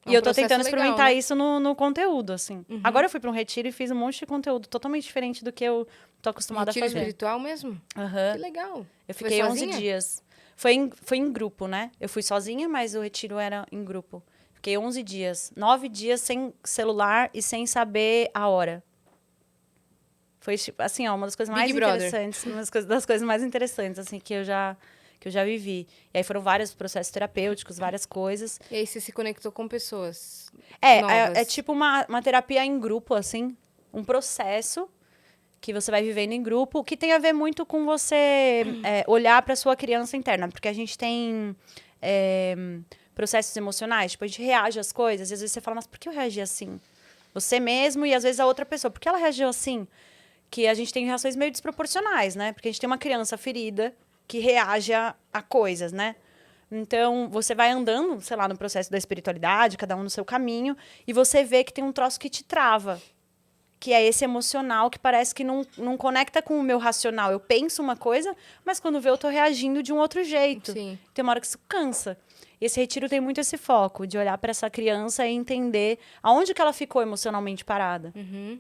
E eu tô processo tentando legal, experimentar né? isso no conteúdo, assim. Agora eu fui pra um retiro e fiz um monte de conteúdo totalmente diferente do que eu tô acostumada Retiro a fazer. espiritual mesmo? Que Aham. legal. Eu Foi fiquei 11 sozinha? dias. Foi em grupo, né? Eu fui sozinha, mas o retiro era em grupo. Fiquei 11 dias. 9 dias sem celular e sem saber a hora. Foi, tipo, assim, ó, uma das coisas Big mais Brother. interessantes, das coisas mais interessantes, assim, que eu já vivi. E aí foram vários processos terapêuticos, várias coisas. E aí você se conectou com pessoas É novas. tipo uma terapia em grupo, assim, um processo que você vai vivendo em grupo, que tem a ver muito com você olhar para sua criança interna, porque a gente tem é, processos emocionais, tipo, a gente reage às coisas, e às vezes você fala, mas por que eu reagi assim? Você mesmo e às vezes a outra pessoa, por que ela reagiu assim? Que a gente tem reações meio desproporcionais, né? Porque a gente tem uma criança ferida que reage a coisas, né? Então, você vai andando, sei lá, no processo da espiritualidade, cada um no seu caminho, e você vê que tem um troço que te trava, que é esse emocional que parece que não conecta com o meu racional. Eu penso uma coisa, mas quando vê eu tô reagindo de um outro jeito. Sim. Tem uma hora que isso cansa. Esse retiro tem muito esse foco de olhar para essa criança e entender aonde que ela ficou emocionalmente parada.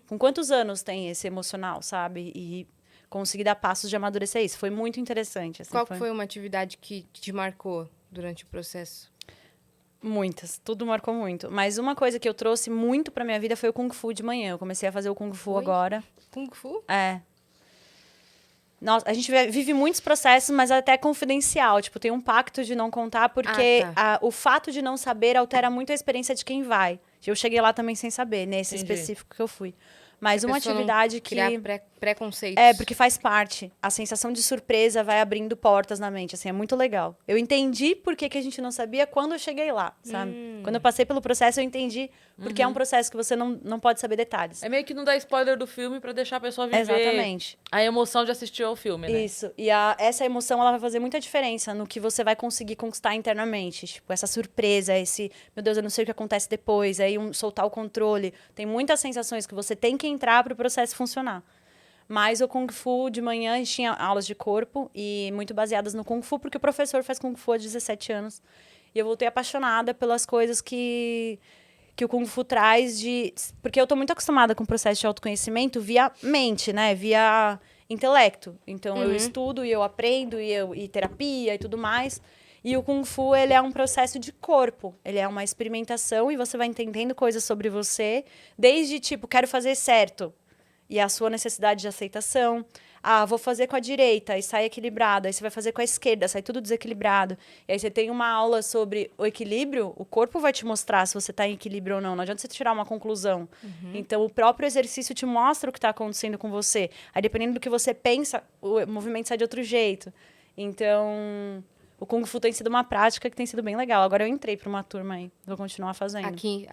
Com quantos anos tem esse emocional, sabe? E conseguir dar passos de amadurecer isso. Foi muito interessante. Assim, Qual que foi uma atividade que te marcou durante o processo? Muitas, tudo marcou muito. Mas uma coisa que eu trouxe muito pra minha vida foi o Kung Fu de manhã. Eu comecei a fazer o Kung Fu Oi? agora. Kung Fu? É. Nossa, a gente vive muitos processos, mas é até confidencial. Tipo, tem um pacto de não contar, porque tá. o fato de não saber altera muito a experiência de quem vai. Eu cheguei lá também sem saber, nesse Entendi. específico que eu fui. Mas A uma pessoa não atividade criar que. preconceitos. É, porque faz parte. A sensação de surpresa vai abrindo portas na mente, assim, é muito legal. Eu entendi por que a gente não sabia quando eu cheguei lá, sabe? Quando eu passei pelo processo, eu entendi porque é um processo que você não pode saber detalhes. É meio que não dar spoiler do filme pra deixar a pessoa viver Exatamente. a emoção de assistir ao filme, né? Isso. E essa emoção, ela vai fazer muita diferença no que você vai conseguir conquistar internamente. Tipo, essa surpresa, esse, meu Deus, eu não sei o que acontece depois, aí soltar o controle. Tem muitas sensações que você tem que entrar para o processo funcionar. Mas o Kung Fu, de manhã, a gente tinha aulas de corpo e muito baseadas no Kung Fu, porque o professor faz Kung Fu há 17 anos. E eu voltei apaixonada pelas coisas que o Kung Fu traz de... Porque eu tô muito acostumada com o processo de autoconhecimento via mente, né? Via intelecto. Então, eu estudo e eu aprendo e terapia e tudo mais. E o Kung Fu, ele é um processo de corpo. Ele é uma experimentação e você vai entendendo coisas sobre você. Desde, tipo, quero fazer certo. E a sua necessidade de aceitação. Ah, vou fazer com a direita e sai equilibrado. Aí você vai fazer com a esquerda, sai tudo desequilibrado. E aí você tem uma aula sobre o equilíbrio, o corpo vai te mostrar se você está em equilíbrio ou não. Não adianta você tirar uma conclusão. Então, o próprio exercício te mostra o que está acontecendo com você. Aí, dependendo do que você pensa, o movimento sai de outro jeito. Então, o Kung Fu tem sido uma prática que tem sido bem legal. Agora eu entrei para uma turma aí, vou continuar fazendo. Aqui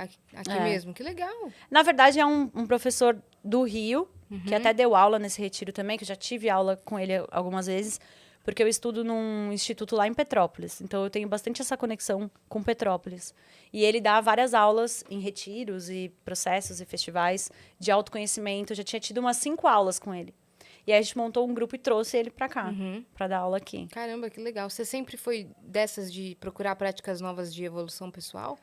mesmo. Que legal. Na verdade, é um professor do Rio, que até deu aula nesse retiro também, que eu já tive aula com ele algumas vezes, porque eu estudo num instituto lá em Petrópolis. Então, eu tenho bastante essa conexão com Petrópolis. E ele dá várias aulas em retiros e processos e festivais de autoconhecimento. Eu já tinha tido umas 5 aulas com ele. E aí, a gente montou um grupo e trouxe ele pra cá, pra dar aula aqui. Caramba, que legal. Você sempre foi dessas de procurar práticas novas de evolução pessoal?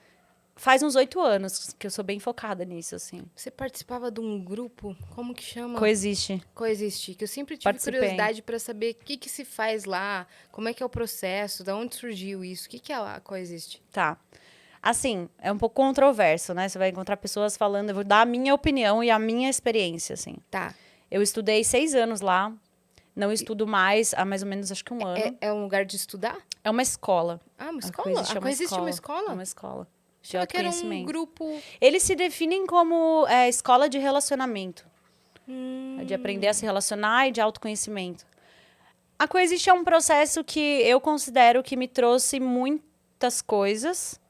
Faz uns 8 anos que eu sou bem focada nisso, assim. Você participava de um grupo, como que chama? Coexiste. Coexiste, que eu sempre tive Participei. curiosidade para saber o que se faz lá, como é que é o processo, de onde surgiu isso, o que é a Coexiste? Tá. Assim, é um pouco controverso, né? Você vai encontrar pessoas falando, eu vou dar a minha opinião e a minha experiência, assim. Tá. Eu estudei 6 anos lá, não estudo mais há mais ou menos, acho que um ano. É um lugar de estudar? É uma escola. Ah, uma A escola? Coexiste A Coexiste é uma É escola? uma escola de Achava que era um autoconhecimento. grupo... Eles se definem como escola de relacionamento. De aprender a se relacionar e de autoconhecimento. A Coexiste é um processo que eu considero que me trouxe muitas coisas,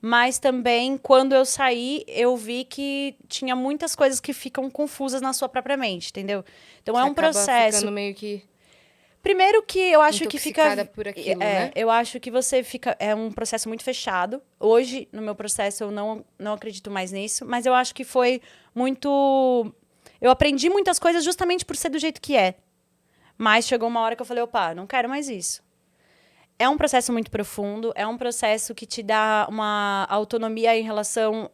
mas também, quando eu saí, eu vi que tinha muitas coisas que ficam confusas na sua própria mente, entendeu? Então, é Você um acaba processo... ficando meio que Primeiro que eu acho que fica... intoxicada por aquilo, né? Eu acho que você fica... É um processo muito fechado. Hoje, no meu processo, eu não acredito mais nisso, mas eu acho que foi muito... Eu aprendi muitas coisas justamente por ser do jeito que é. Mas chegou uma hora que eu falei, opa, não quero mais isso. É um processo muito profundo, é um processo que te dá uma autonomia em relação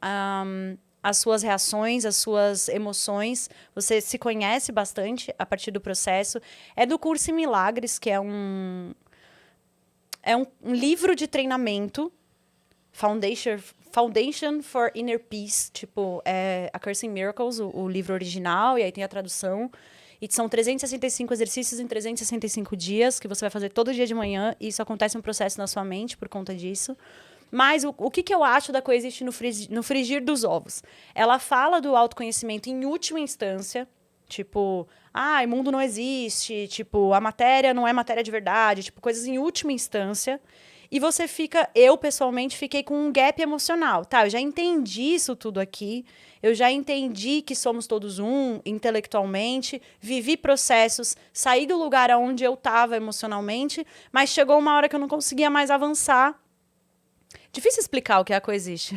às suas reações, às suas emoções. Você se conhece bastante a partir do processo. É do Curso em Milagres, que é um livro de treinamento, Foundation for Inner Peace, tipo, é A Curse in Miracles, o livro original, e aí tem a tradução. E são 365 exercícios em 365 dias, que você vai fazer todo dia de manhã, e isso acontece um processo na sua mente por conta disso. Mas o que eu acho da Coexiste no frigir dos ovos? Ela fala do autoconhecimento em última instância, tipo, o mundo não existe, tipo, a matéria não é matéria de verdade, tipo, coisas em última instância. E você fica, eu pessoalmente fiquei com um gap emocional, tá? Eu já entendi isso tudo aqui, eu já entendi que somos todos um, intelectualmente, vivi processos, saí do lugar onde eu estava emocionalmente, mas chegou uma hora que eu não conseguia mais avançar. Difícil explicar o que é a Coexiste.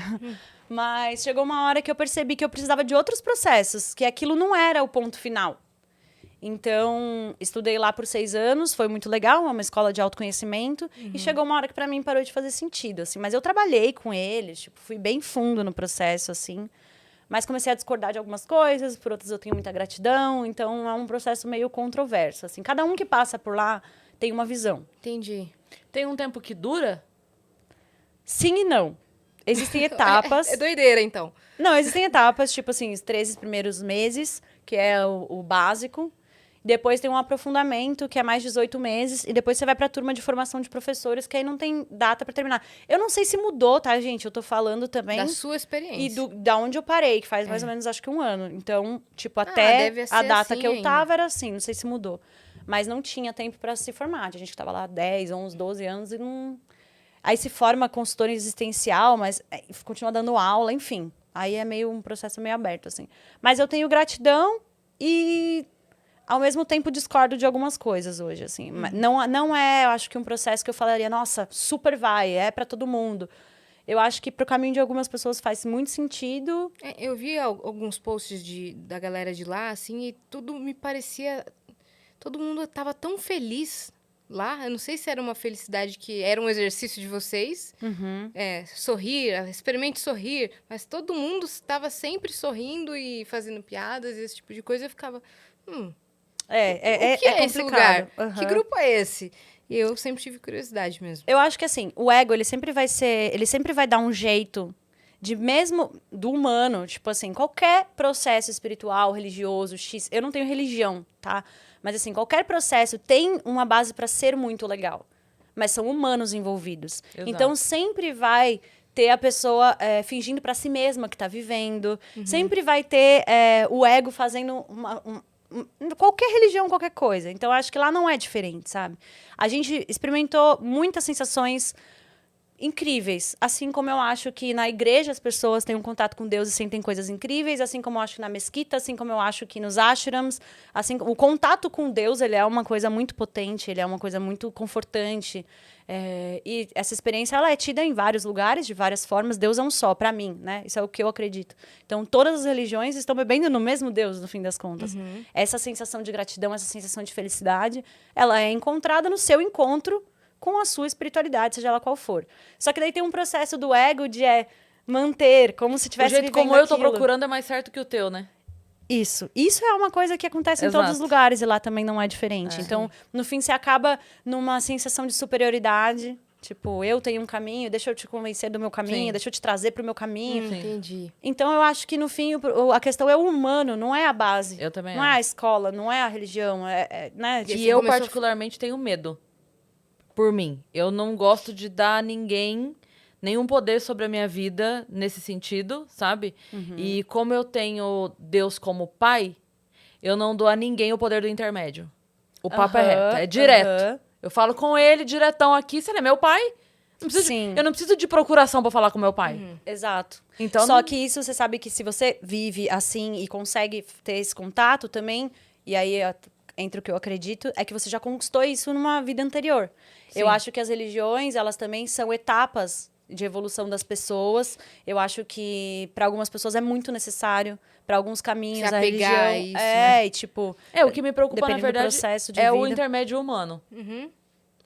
Mas chegou uma hora que eu percebi que eu precisava de outros processos, que aquilo não era o ponto final. Então, estudei lá por 6 anos, foi muito legal, uma escola de autoconhecimento, e chegou uma hora que para mim parou de fazer sentido, assim. Mas eu trabalhei com eles, tipo, fui bem fundo no processo, assim. Mas comecei a discordar de algumas coisas, por outras eu tenho muita gratidão, então é um processo meio controverso, assim. Cada um que passa por lá tem uma visão. Entendi. Tem um tempo que dura? Sim e não. Existem etapas. É doideira, então. Não, existem etapas, tipo assim, os 13 primeiros meses, que é o básico. Depois tem um aprofundamento, que é mais 18 meses. E depois você vai para a turma de formação de professores, que aí não tem data para terminar. Eu não sei se mudou, tá, gente? Eu tô falando também... Da sua experiência. E da onde eu parei, que faz mais ou menos, acho que 1 ano. Então, tipo, até deve ser a data assim que eu ainda. tava era assim. Não sei se mudou. Mas não tinha tempo para se formar. A gente tava lá 10, 11, 12 anos e não... Aí se forma consultora existencial, mas continua dando aula, enfim. Aí é meio um processo meio aberto, assim. Mas eu tenho gratidão e, ao mesmo tempo, discordo de algumas coisas hoje, assim. Não é, eu acho que um processo que eu falaria, nossa, super vai, é para todo mundo. Eu acho que pro caminho de algumas pessoas faz muito sentido. Eu vi alguns posts da galera de lá, assim, e tudo me parecia... Todo mundo tava tão feliz lá. Eu não sei se era uma felicidade que era um exercício de vocês. Sorrir, experimente sorrir. Mas todo mundo estava sempre sorrindo e fazendo piadas, esse tipo de coisa. Eu ficava, o que é esse lugar? Que grupo é esse? E eu sempre tive curiosidade mesmo. Eu acho que, assim, o ego, ele sempre vai dar um jeito de mesmo do humano, tipo assim, qualquer processo espiritual, religioso, eu não tenho religião, tá? Mas, assim, qualquer processo tem uma base para ser muito legal. Mas são humanos envolvidos. Exato. Então, sempre vai ter a pessoa fingindo para si mesma que está vivendo. Sempre vai ter o ego fazendo qualquer religião, qualquer coisa. Então, acho que lá não é diferente, sabe? A gente experimentou muitas sensações incríveis. Assim como eu acho que na igreja as pessoas têm um contato com Deus e sentem coisas incríveis, assim como eu acho que na mesquita, assim como eu acho que nos ashrams, assim, o contato com Deus, ele é uma coisa muito potente, ele é uma coisa muito confortante. E essa experiência, ela é tida em vários lugares, de várias formas. Deus é um só, para mim, né? Isso é o que eu acredito. Então, todas as religiões estão bebendo no mesmo Deus, no fim das contas. Essa sensação de gratidão, essa sensação de felicidade, ela é encontrada no seu encontro com a sua espiritualidade, seja ela qual for. Só que daí tem um processo do ego de manter, como se tivesse O jeito vivendo como eu tô aquilo. procurando é mais certo que o teu, né? Isso é uma coisa que acontece em Exato. todos os lugares e lá também não é diferente. Então, no fim, você acaba numa sensação de superioridade. Tipo, eu tenho um caminho, deixa eu te convencer do meu caminho, Sim. deixa eu te trazer pro meu caminho. Entendi. Então, eu acho que, no fim, a questão é o humano, não é a base. Eu também Não é a escola, não é a religião, né? E você eu, começou- particularmente, tenho medo. Por mim. Eu não gosto de dar a ninguém nenhum poder sobre a minha vida nesse sentido, sabe? E como eu tenho Deus como pai, eu não dou a ninguém o poder do intermédio. O papo é reto, é direto. Eu falo com ele diretão aqui, se ele é meu pai. Sim. Eu não preciso de procuração pra falar com meu pai. Exato. Então, Só não- que isso, você sabe que se você vive assim e consegue ter esse contato também, e aí entre o que eu acredito, é que você já conquistou isso numa vida anterior. Sim. Eu acho que as religiões, elas também são etapas de evolução das pessoas. Eu acho que para algumas pessoas é muito necessário, para alguns caminhos Se a apegar religião a isso, né? e tipo, o que me preocupa, na dependendo do verdade, processo de é o vida. intermédio humano.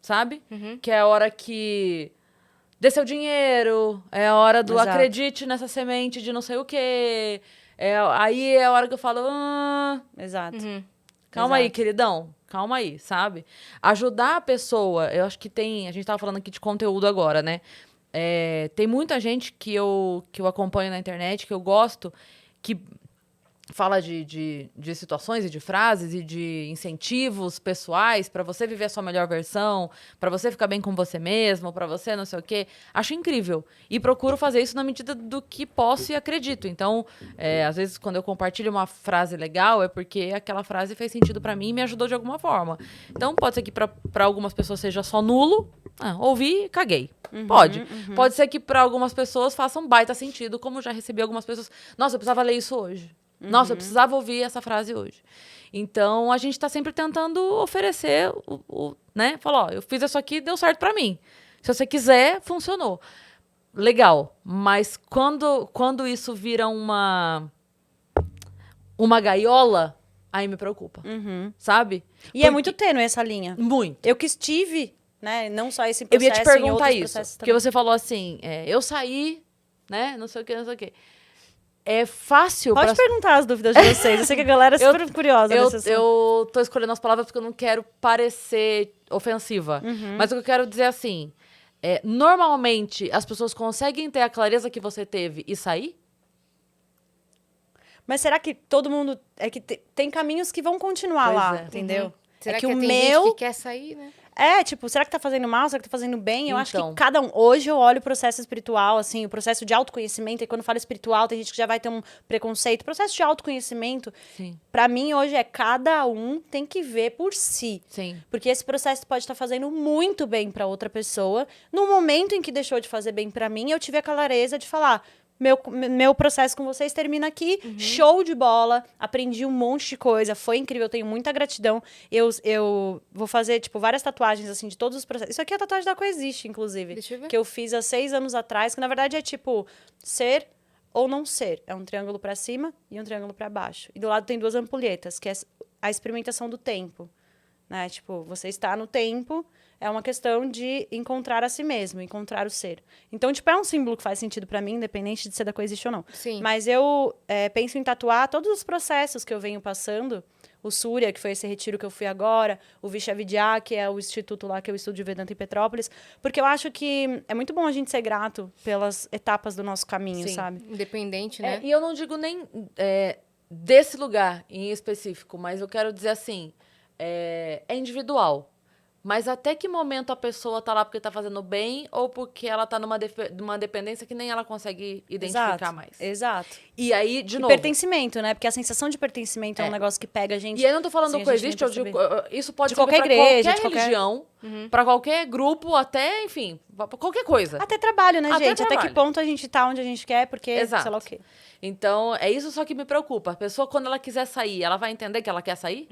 sabe? Que é a hora que dê seu dinheiro, é a hora do Exato. acredite nessa semente de não sei o quê. Aí é a hora que eu falo, Exato. calma aí, Exato. queridão. Calma aí, sabe? Ajudar a pessoa, eu acho que a gente tava falando aqui de conteúdo agora, né? Tem muita gente que eu acompanho na internet, que eu gosto, que fala de situações e de frases e de incentivos pessoais pra você viver a sua melhor versão, pra você ficar bem com você mesmo, pra você não sei o quê. Acho incrível. E procuro fazer isso na medida do que posso e acredito. Então, às vezes, quando eu compartilho uma frase legal, é porque aquela frase fez sentido pra mim e me ajudou de alguma forma. Então, pode ser que pra algumas pessoas seja só nulo. Ouvi, caguei. Pode. Pode ser que pra algumas pessoas faça um baita sentido, como já recebi algumas pessoas. Nossa, eu precisava ler isso hoje. Nossa, eu precisava ouvir essa frase hoje. Então, a gente tá sempre tentando oferecer né? Falar, ó, eu fiz isso aqui, deu certo pra mim. Se você quiser, funcionou. Legal. Mas quando isso vira uma gaiola, aí me preocupa. Sabe? E é muito tênue essa linha. Muito. Eu que estive, né? Não só esse Eu processo, ia te em perguntar outros isso. processos Porque também. você falou assim, eu saí, né? Não sei o que, não sei o que. É fácil Pode perguntar as dúvidas de vocês. Eu sei que a galera é super curiosa nesse assunto. Eu tô escolhendo as palavras porque eu não quero parecer ofensiva. Mas o que eu quero dizer é assim, normalmente as pessoas conseguem ter a clareza que você teve e sair? Mas será que todo mundo... É que tem caminhos que vão continuar Pois lá, é. entendeu? Será É que que o tem meu... gente que quer sair, né? Tipo, será que tá fazendo mal? Será que tá fazendo bem? Eu acho que Então. cada um... Hoje eu olho o processo espiritual, assim, o processo de autoconhecimento. E quando fala espiritual, tem gente que já vai ter um preconceito. O processo de autoconhecimento, Sim. pra mim, hoje cada um tem que ver por si. Sim. Porque esse processo pode estar fazendo muito bem pra outra pessoa. No momento em que deixou de fazer bem pra mim, eu tive a clareza de falar... Meu processo com vocês termina aqui. Show de bola. Aprendi um monte de coisa. Foi incrível. Eu tenho muita gratidão. Eu vou fazer, tipo, várias tatuagens, assim, de todos os processos. Isso aqui é a tatuagem da Coexiste, inclusive. Deixa eu ver. Que eu fiz há 6 anos atrás. Que, na verdade, é, tipo, ser ou não ser. É um triângulo pra cima e um triângulo pra baixo. E do lado tem 2 ampulhetas, que é a experimentação do tempo. Né? Tipo, você está no tempo... É uma questão de encontrar a si mesmo, encontrar o ser. Então, tipo, é um símbolo que faz sentido pra mim, independente de ser da Coexiste ou não. Sim. Mas eu penso em tatuar todos os processos que eu venho passando. O Surya, que foi esse retiro que eu fui agora. O Vishavidya, que é o instituto lá que eu estudo de Vedanta em Petrópolis. Porque eu acho que é muito bom a gente ser grato pelas etapas do nosso caminho, Sim. sabe? Independente, né? E eu não digo nem desse lugar em específico, mas eu quero dizer assim, é individual. Mas até que momento a pessoa tá lá porque tá fazendo bem ou porque ela tá numa dependência que nem ela consegue identificar mais. Exato. E aí, de E novo... pertencimento, né? Porque a sensação de pertencimento é um negócio que pega a gente... E aí eu não tô falando sem do a gente nem Coexiste, eu digo, isso pode De ser qualquer pra igreja, qualquer de qualquer- religião, pra qualquer grupo, até, enfim, pra qualquer coisa. Até trabalho, né, Até gente? Até que trabalho. ponto a gente tá onde a gente quer, porque Exato. sei lá o quê. Então, é isso só que me preocupa. A pessoa, quando ela quiser sair, ela vai entender que ela quer sair?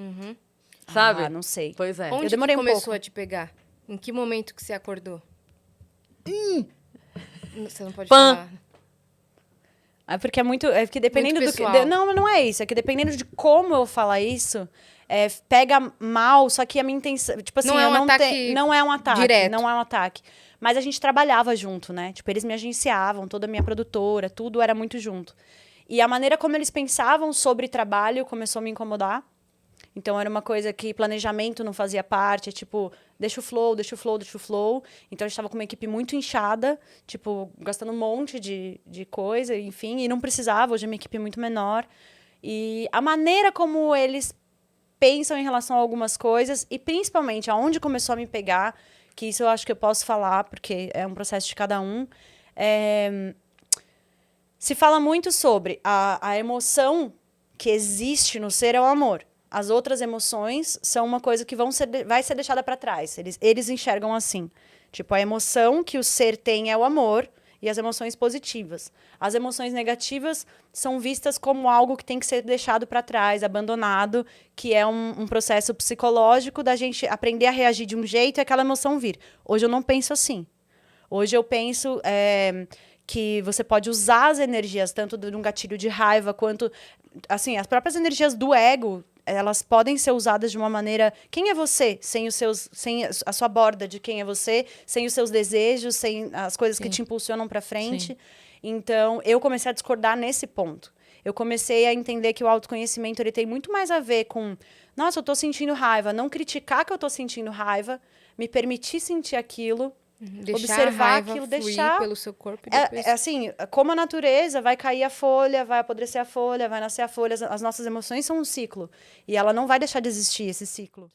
Sabe? Ah, não sei. Pois é. Onde Eu demorei que um começou pouco. a te pegar? Em que momento que você acordou? Você não pode Pã. falar. É porque é muito... É que dependendo Muito do que... pessoal. Não, mas não é isso. É que dependendo de como eu falar isso, pega mal, só que a minha intenção... Tipo assim, Não é eu um não ataque tenho... Não é um ataque. direto. Não é um ataque. Mas a gente trabalhava junto, né? Tipo, eles me agenciavam, toda a minha produtora, tudo era muito junto. E a maneira como eles pensavam sobre trabalho começou a me incomodar. Então, era uma coisa que planejamento não fazia parte. É tipo, deixa o flow, deixa o flow, deixa o flow. Então, a gente estava com uma equipe muito inchada, tipo, gastando um monte de coisa, enfim. E não precisava, hoje a minha equipe é muito menor. E a maneira como eles pensam em relação a algumas coisas, e principalmente aonde começou a me pegar, que isso eu acho que eu posso falar, porque é um processo de cada um, se fala muito sobre a emoção que existe no ser é o amor. As outras emoções são uma coisa que vai ser deixada para trás. Eles enxergam assim. Tipo, a emoção que o ser tem é o amor e as emoções positivas. As emoções negativas são vistas como algo que tem que ser deixado para trás, abandonado, que é um processo psicológico da gente aprender a reagir de um jeito e aquela emoção vir. Hoje eu não penso assim. Hoje eu penso que você pode usar as energias, tanto de um gatilho de raiva, quanto... Assim, as próprias energias do ego, elas podem ser usadas de uma maneira... Quem é você sem a sua borda de quem é você, sem os seus desejos, sem as coisas que te impulsionam para frente? Sim. Então, eu comecei a discordar nesse ponto. Eu comecei a entender que o autoconhecimento ele tem muito mais a ver com... Nossa, eu tô sentindo raiva. Não criticar que eu tô sentindo raiva. Me permitir sentir aquilo. Deixar observar a raiva aquilo, fluir deixar... pelo seu corpo e depois... assim, como a natureza, vai cair a folha, vai apodrecer a folha, vai nascer a folha. As nossas emoções são um ciclo. E ela não vai deixar de existir, esse ciclo.